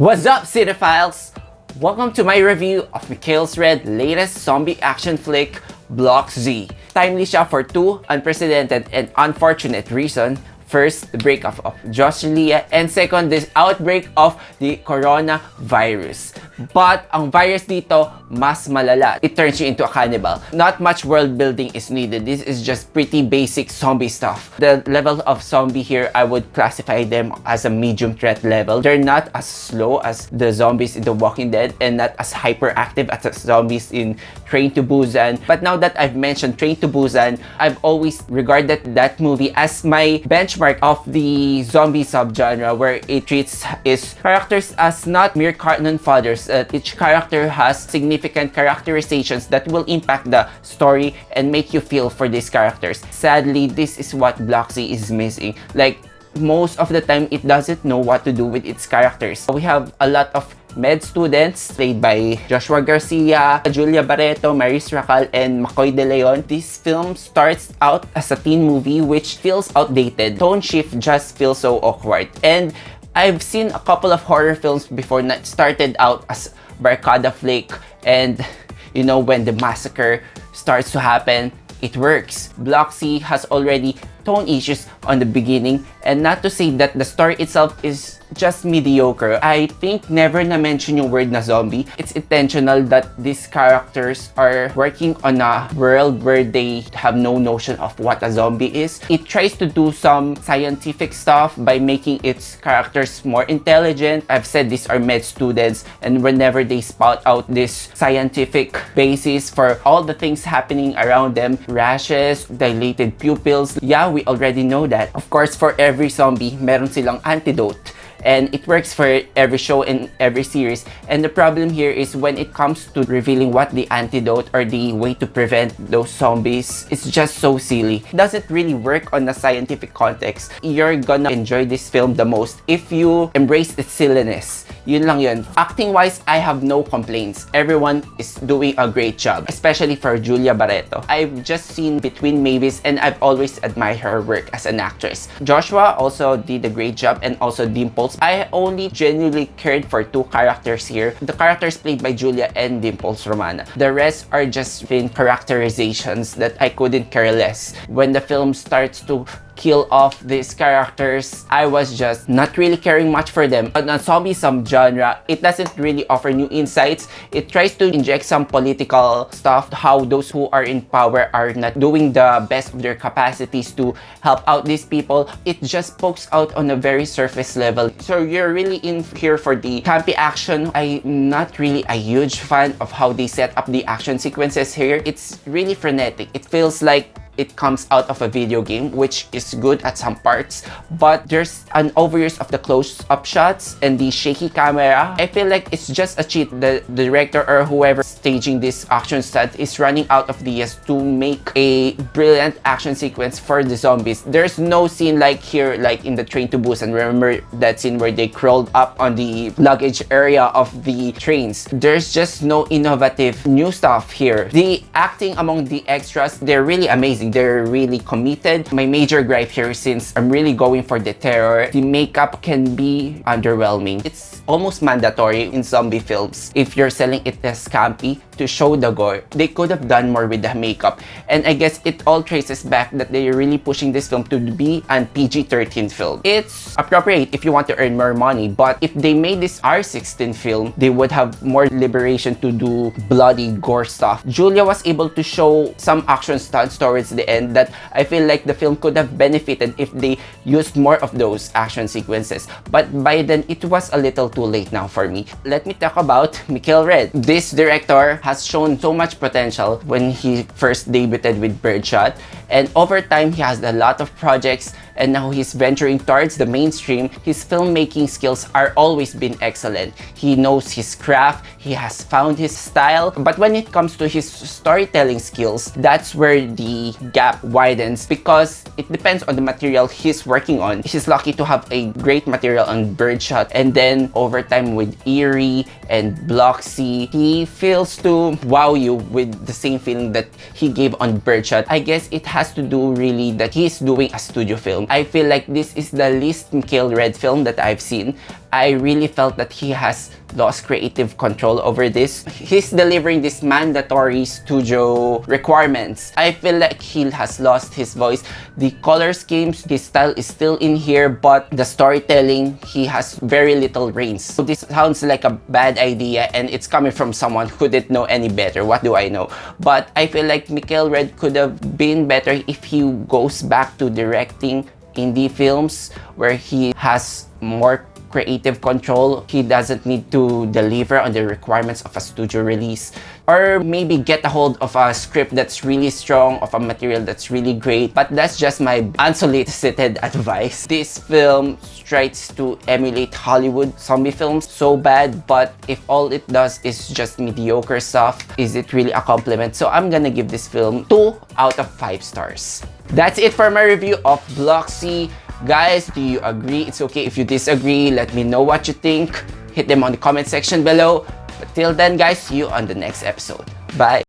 What's up, cinephiles? Welcome to my review of Mikhail Red's latest zombie action flick, Block Z. Timely siya for two unprecedented and unfortunate reasons. First, the breakup of Garcia, and second, this outbreak of the coronavirus. But ang virus dito, mas malala. It turns you into a cannibal. Not much world building is needed. This is just pretty basic zombie stuff. The level of zombie here, I would classify them as a medium threat level. They're not as slow as the zombies in The Walking Dead and not as hyperactive as the zombies in Train to Busan. But now that I've mentioned Train to Busan, I've always regarded that movie as my benchmark of the zombie subgenre, where it treats its characters as not mere cannon fodders. Each character has significant characterizations that will impact the story and make you feel for these characters. Sadly, this is what Block Z is missing. Like, most of the time, it doesn't know what to do with its characters. We have a lot of med students played by Joshua Garcia, Julia Barretto, Racal, and McCoy de Leon. This film starts out as a teen movie which feels outdated. Tone shift just feels so awkward. And I've seen a couple of horror films before that started out as barricade flick, and you know, when the massacre starts to happen, it works. Block Z has already tone issues on the beginning, and not to say that the story itself is just mediocre. I think never na mention yung word na zombie. It's intentional that these characters are working on a world where they have no notion of what a zombie is. It tries to do some scientific stuff by making its characters more intelligent. I've said these are med students, and whenever they spout out this scientific basis for all the things happening around them, rashes, dilated pupils, yeah, we already know that. Of course, for every zombie, meron silang antidote. And it works for every show and every series. And the problem here is when it comes to revealing what the antidote or the way to prevent those zombies, it's just so silly. It doesn't really work on a scientific context. You're gonna enjoy this film the most if you embrace its silliness. Yun lang yun. Acting-wise, I have no complaints. Everyone is doing a great job, especially for Julia Barretto. I've just seen Between Mavis and I've always admired her work as an actress. Joshua also did a great job, and also Dimples. I only genuinely cared for two characters here. The characters played by Julia and Dimples Romana. The rest are just thin characterizations that I couldn't care less. When the film starts to kill off these characters, I was just not really caring much for them. On a zombie subgenre, it doesn't really offer new insights. It tries to inject some political stuff, how those who are in power are not doing the best of their capacities to help out these people. It just pokes out on a very surface level. So you're really in here for the campy action. I'm not really a huge fan of how they set up the action sequences here. It's really frenetic. It feels like it comes out of a video game, which is good at some parts, but there's an overuse of the close-up shots and the shaky camera. I feel like it's just a cheat. The director or whoever staging this action stunt is running out of ideas to make a brilliant action sequence for the zombies. There's no scene like here, like in the Train to Busan. Remember that scene where they crawled up on the luggage area of the trains? There's just no innovative new stuff here. The acting among the extras, they're really amazing. They're really committed. My major gripe here, since I'm really going for the terror, the makeup can be underwhelming. It's almost mandatory in zombie films. If you're selling it as campy to show the gore, they could have done more with the makeup. And I guess it all traces back that they're really pushing this film to be an PG-13 film. It's appropriate if you want to earn more money, but if they made this R16 film, they would have more liberation to do bloody gore stuff. Julia was able to show some action stunts towards the end that I feel like the film could have benefited if they used more of those action sequences. But by then, it was a little too late now for me. Let me talk about Mikhail Red. This director has shown so much potential when he first debuted with Birdshot, and over time, he has a lot of projects, and now he's venturing towards the mainstream. His filmmaking skills are always been excellent. He knows his craft, he has found his style, but when it comes to his storytelling skills, that's where the gap widens, because it depends on the material he's working on. He's lucky to have a great material on Birdshot, and then over time with Eerie and Block Z, he fails to wow you with the same feeling that he gave on Birdshot. I guess it has to do really that he's doing a studio film. I feel like this is the least Mikhail Red film that I've seen. I really felt that he has lost creative control over this. He's delivering these mandatory studio requirements. I feel like he has lost his voice. The color schemes, his style is still in here, but the storytelling, he has very little reins. So this sounds like a bad idea, and it's coming from someone who didn't know any better. What do I know? But I feel like Mikhail Red could have been better if he goes back to directing indie films where he has more creative control. He doesn't need to deliver on the requirements of a studio release, or maybe get a hold of a script that's really strong, of a material that's really great. But that's just my unsolicited advice. This film tries to emulate Hollywood zombie films so bad, but if all it does is just mediocre stuff, is it really a compliment? So I'm gonna give this film 2 out of 5 stars. That's it for my review of Block C. Guys, do you agree? It's okay if you disagree. Let me know what you think. Hit them on the comment section below. But till then, guys, see you on the next episode. Bye!